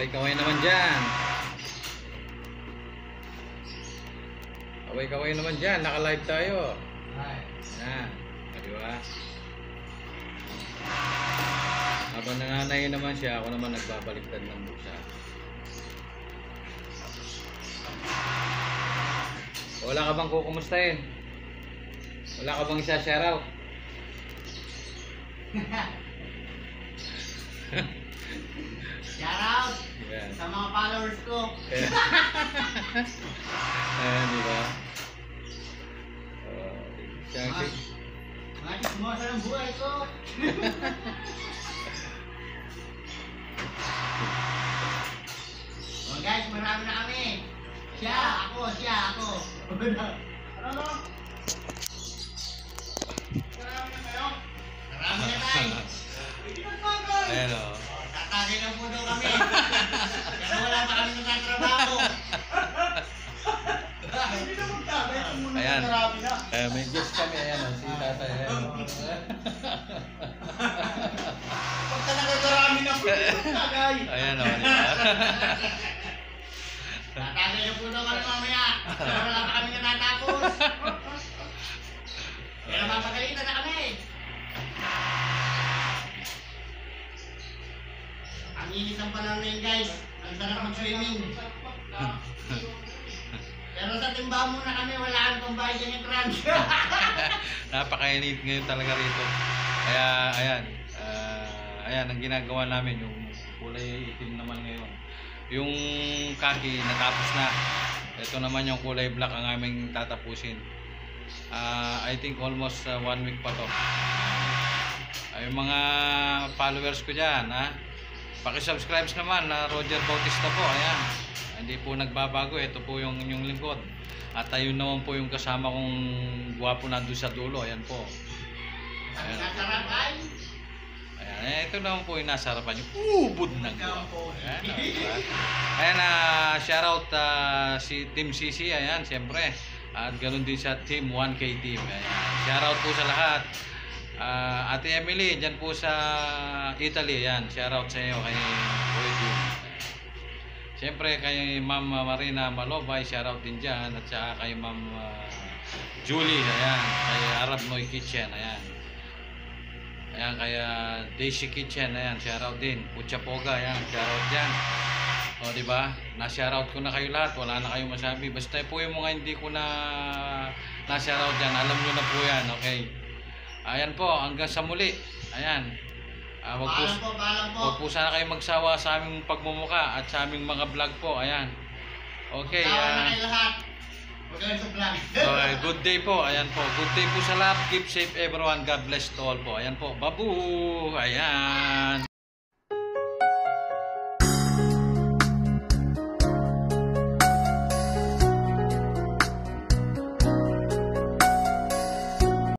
Kaway-kaway naman dyan. Kaway-kaway naman dyan. Naka-live tayo. Yan. Diba? Habang nanganay naman siya, ako naman nagbabaliktad ng busa. Wala ka bang kukumustahin? Wala ka bang isa-shoutout? Shoutout sa mga followers ko. Ayan, di ba? Mga chismosa ng buhay ko. Oh guys, marami na kami. Siya, ako. Ano? Marami na kayo? Marami na tayo. Ayan o. Tatagay lang po daw kami. Kasi wala pa kami nagtatrabaho. Hindi na magtagay kung muna marami na. May guest kami. Ayan o. Si tatay. Ayan o. Pag talaga marami na po, tatagay. Ayan o. Tatagay na po daw kami mamaya. Pero wala pa kami natatapos. Kaya mapagalitan na kami. Ang init ng panahon ngayon guys. Ang sarap mag-swimming. Pero sa timbahan muna kami, wala kang pambayad ng entrance. Napakainit ngayon talaga rito. Kaya ayan. Ayan ang ginagawa namin. Yung kulay itim naman ngayon. Yung kaki natapos na. Ito naman yung kulay black ang aming tatapusin. I think almost 1 week pa to. Yung mga followers ko dyan, paki-subscribe naman na Roger Bautista po. Ayan. Hindi po nagbabago. Ito po yung inyong lingkod. At ayun naman po yung kasama kong guwapo nandun sa dulo. Ayan po. Ayan. Ayan. Ito naman po yung nasa harapan yung ubod ng guwapo. Ayan. Ayan, shoutout si Team CC. Ayan, siyempre. At ganoon din sa Team 1K Team. Ayan. Shoutout po sa lahat. Ate Emily, dyan po sa Italy. Ayan, shoutout sa iyo kay Boy Team. Siyempre kay Ma'am Marina Malobay, shoutout din dyan. At saka kay Ma'am Julie. Ayan, kay Arab Noy Kitchen. Ayan. Ayan, kaya Daisy Kitchen. Ayan, shoutout din. Puchapoga. Ayan, shoutout dyan. O, diba? Na-shoutout ko na kayo lahat. Wala na kayong masabi. Basta po yung mga hindi ko na-shoutout dyan. Alam nyo na po yan. Okay. Ayan po. Hanggang sa muli. Ayan. Wag po sana kayo magsawa sa aming pagmumuka at sa aming mga vlog po. Ayan. Okay. Tawa na kayo lahat. Magaling sa vlog. Okay. Good day po. Ayan po. Good day po sa lahat. Keep safe everyone. God bless to all po. Ayan po. Babu. Ayan.